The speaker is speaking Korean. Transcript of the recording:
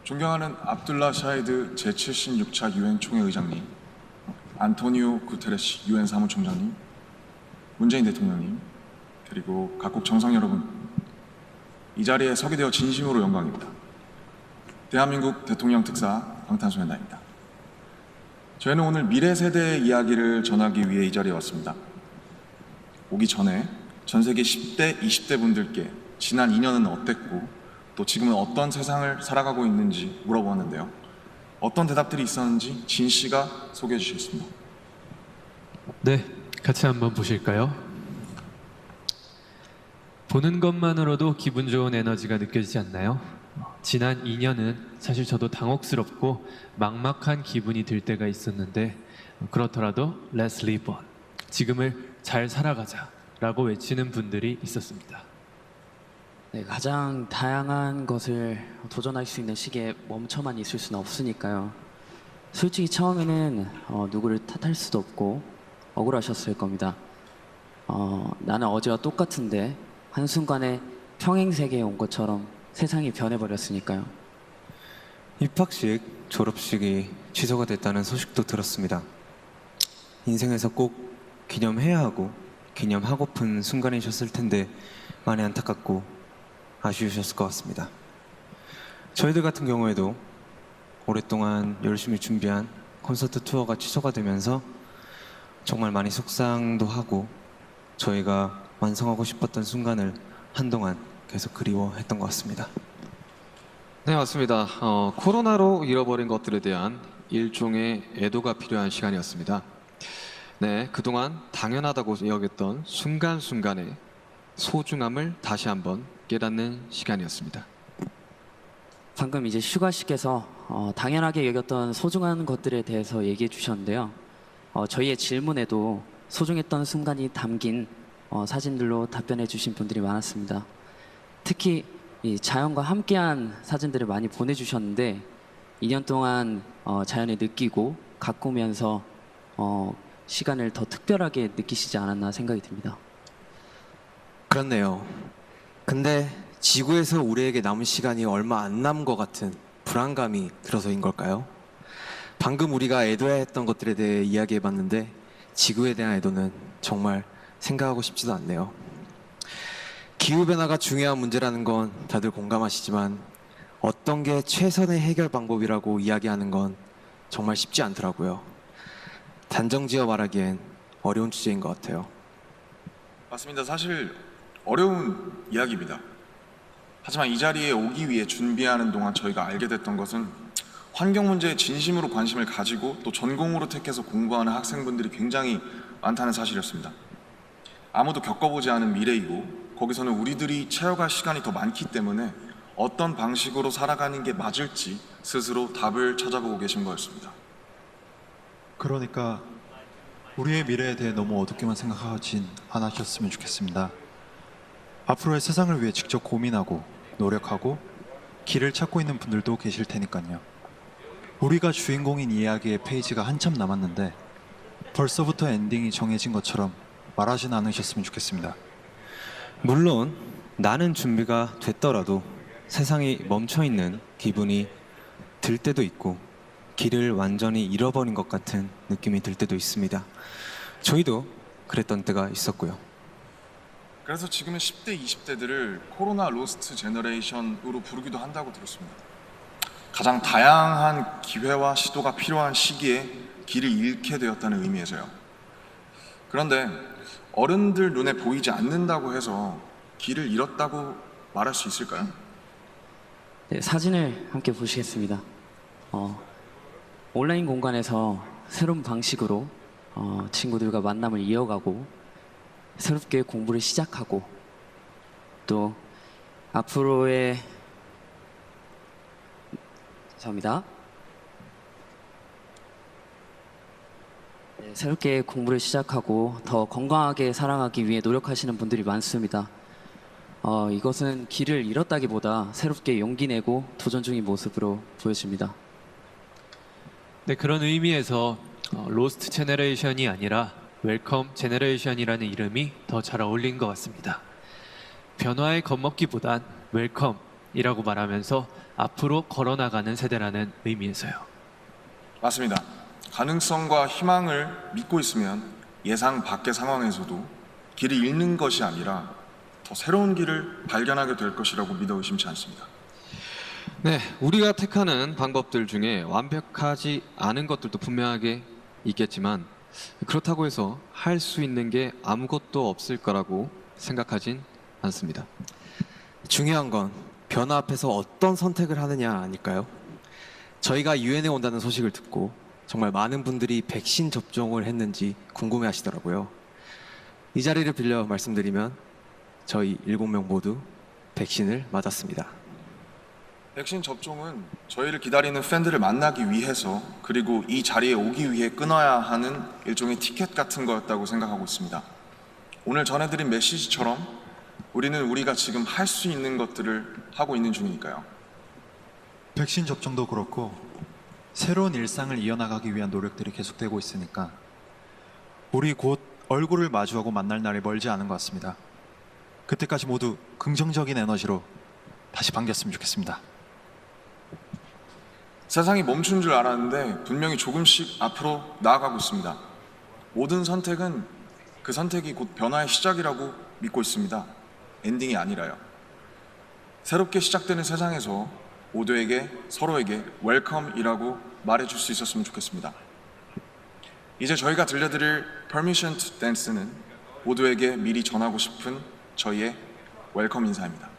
존경하는 압둘라 샤히드 제76차 유엔 총회 의장님, 안토니오 구테레시 유엔 사무총장님, 문재인 대통령님, 그리고 각국 정상 여러분, 이 자리에 서게 되어 진심으로 영광입니다. 대한민국 대통령 특사 방탄소년단입니다. 저희는 오늘 미래 세대의 이야기를 전하기 위해 이 자리에 왔습니다. 오기 전에 전 세계 10대, 20대 분들께 지난 2년은 어땠고 또 지금은 어떤 세상을 살아가고 있는지 물어보았는데요. 어떤 대답들이 있었는지 진 씨가 소개해 주시겠습니다. 네, 같이 한번 보실까요? 보는 것만으로도 기분 좋은 에너지가 느껴지지 않나요? 지난 2년은 사실 저도 당혹스럽고 막막한 기분이 들 때가 있었는데 그렇더라도 Let's live on, 지금을 잘 살아가자 라고 외치는 분들이 있었습니다. 네, 가장 다양한 것을 도전할 수 있는 시기에 멈춰만 있을 수는 없으니까요. 솔직히 처음에는 누구를 탓할 수도 없고 억울하셨을 겁니다. 나는 어제와 똑같은데 한순간에 평행세계에 온 것처럼 세상이 변해버렸으니까요. 입학식, 졸업식이 취소가 됐다는 소식도 들었습니다. 인생에서 꼭 기념해야 하고 기념하고픈 순간이셨을 텐데 많이 안타깝고 아쉬우셨을 것 같습니다. 저희들 같은 경우에도 오랫동안 열심히 준비한 콘서트 투어가 취소가 되면서 정말 많이 속상도 하고 저희가 완성하고 싶었던 순간을 한동안 계속 그리워했던 것 같습니다. 네, 맞습니다. 코로나로 잃어버린 것들에 대한 일종의 애도가 필요한 시간이었습니다. 네, 그동안 당연하다고 여겼던 순간순간의 소중함을 다시 한번 깨닫는 시간이었습니다. 방금 이제 슈가 씨께서 당연하게 여겼던 소중한 것들에 대해서 얘기해 주셨는데요. 저희의 질문에도 소중했던 순간이 담긴 사진들로 답변해 주신 분들이 많았습니다. 특히 이 자연과 함께한 사진들을 많이 보내주셨는데 2년 동안 자연을 느끼고 가꾸면서 시간을 더 특별하게 느끼시지 않았나 생각이 듭니다. 그렇네요. 근데 지구에서 우리에게 남은 시간이 얼마 안 남은 것 같은 불안감이 들어서인 걸까요? 방금 우리가 애도해야 했던 것들에 대해 이야기해봤는데 지구에 대한 애도는 정말 생각하고 싶지도 않네요. 기후변화가 중요한 문제라는 건 다들 공감하시지만 어떤 게 최선의 해결 방법이라고 이야기하는 건 정말 쉽지 않더라고요. 단정지어 말하기엔 어려운 주제인 것 같아요. 맞습니다. 사실 어려운 이야기입니다. 하지만 이 자리에 오기 위해 준비하는 동안 저희가 알게 됐던 것은 환경 문제에 진심으로 관심을 가지고 또 전공으로 택해서 공부하는 학생분들이 굉장히 많다는 사실이었습니다. 아무도 겪어보지 않은 미래이고 거기서는 우리들이 채워갈 시간이 더 많기 때문에 어떤 방식으로 살아가는 게 맞을지 스스로 답을 찾아보고 계신 거였습니다. 그러니까 우리의 미래에 대해 너무 어둡게만 생각하진 않으셨으면 좋겠습니다. 앞으로의 세상을 위해 직접 고민하고 노력하고 길을 찾고 있는 분들도 계실 테니까요. 우리가 주인공인 이야기의 페이지가 한참 남았는데 벌써부터 엔딩이 정해진 것처럼 말하진 않으셨으면 좋겠습니다. 물론 나는 준비가 됐더라도 세상이 멈춰있는 기분이 들 때도 있고 길을 완전히 잃어버린 것 같은 느낌이 들 때도 있습니다. 저희도 그랬던 때가 있었고요. 그래서 지금의 10대, 20대들을 코로나 로스트 제너레이션으로 부르기도 한다고 들었습니다. 가장 다양한 기회와 시도가 필요한 시기에 길을 잃게 되었다는 의미에서요. 그런데 어른들 눈에 보이지 않는다고 해서 길을 잃었다고 말할 수 있을까요? 네, 사진을 함께 보시겠습니다. 온라인 공간에서 새로운 방식으로 친구들과 만남을 이어가고 새롭게 공부를 시작하고 또 앞으로의 죄송합니다. 네, 새롭게 공부를 시작하고 더 건강하게 살아가기 위해 노력하시는 분들이 많습니다. 이것은 길을 잃었다기보다 새롭게 용기 내고 도전 중인 모습으로 보여집니다. 네, 그런 의미에서 로스트 제너레이션이 아니라 웰컴 제너레이션이라는 이름이 더 잘 어울린 것 같습니다. 변화에 겁먹기보단 웰컴, 이라고 말하면서 앞으로 걸어나가는 세대라는 의미에서요. 맞습니다. 가능성과 희망을 믿고 있으면 예상 밖의 상황에서도 길을 잃는 것이 아니라 더 새로운 길을 발견하게 될 것이라고 믿어 의심치 않습니다. 네, 우리가 택하는 방법들 중에 완벽하지 않은 것들도 분명하게 있겠지만 그렇다고 해서 할 수 있는 게 아무것도 없을 거라고 생각하진 않습니다. 중요한 건 변화 앞에서 어떤 선택을 하느냐 아닐까요? 저희가 유엔에 온다는 소식을 듣고 정말 많은 분들이 백신 접종을 했는지 궁금해 하시더라고요. 이 자리를 빌려 말씀드리면 저희 7명 모두 백신을 맞았습니다. 백신 접종은 저희를 기다리는 팬들을 만나기 위해서 그리고 이 자리에 오기 위해 끊어야 하는 일종의 티켓 같은 거였다고 생각하고 있습니다. 오늘 전해드린 메시지처럼 우리는 우리가 지금 할 수 있는 것들을 하고 있는 중이니까요. 백신 접종도 그렇고 새로운 일상을 이어나가기 위한 노력들이 계속되고 있으니까 우리 곧 얼굴을 마주하고 만날 날이 멀지 않은 것 같습니다. 그때까지 모두 긍정적인 에너지로 다시 반겼으면 좋겠습니다. 세상이 멈춘 줄 알았는데 분명히 조금씩 앞으로 나아가고 있습니다. 모든 선택은 그 선택이 곧 변화의 시작이라고 믿고 있습니다. 엔딩이 아니라요. 새롭게 시작되는 세상에서 모두에게 서로에게 웰컴이라고 말해줄 수 있었으면 좋겠습니다. 이제 저희가 들려드릴 Permission to Dance는 모두에게 미리 전하고 싶은 저희의 웰컴 인사입니다.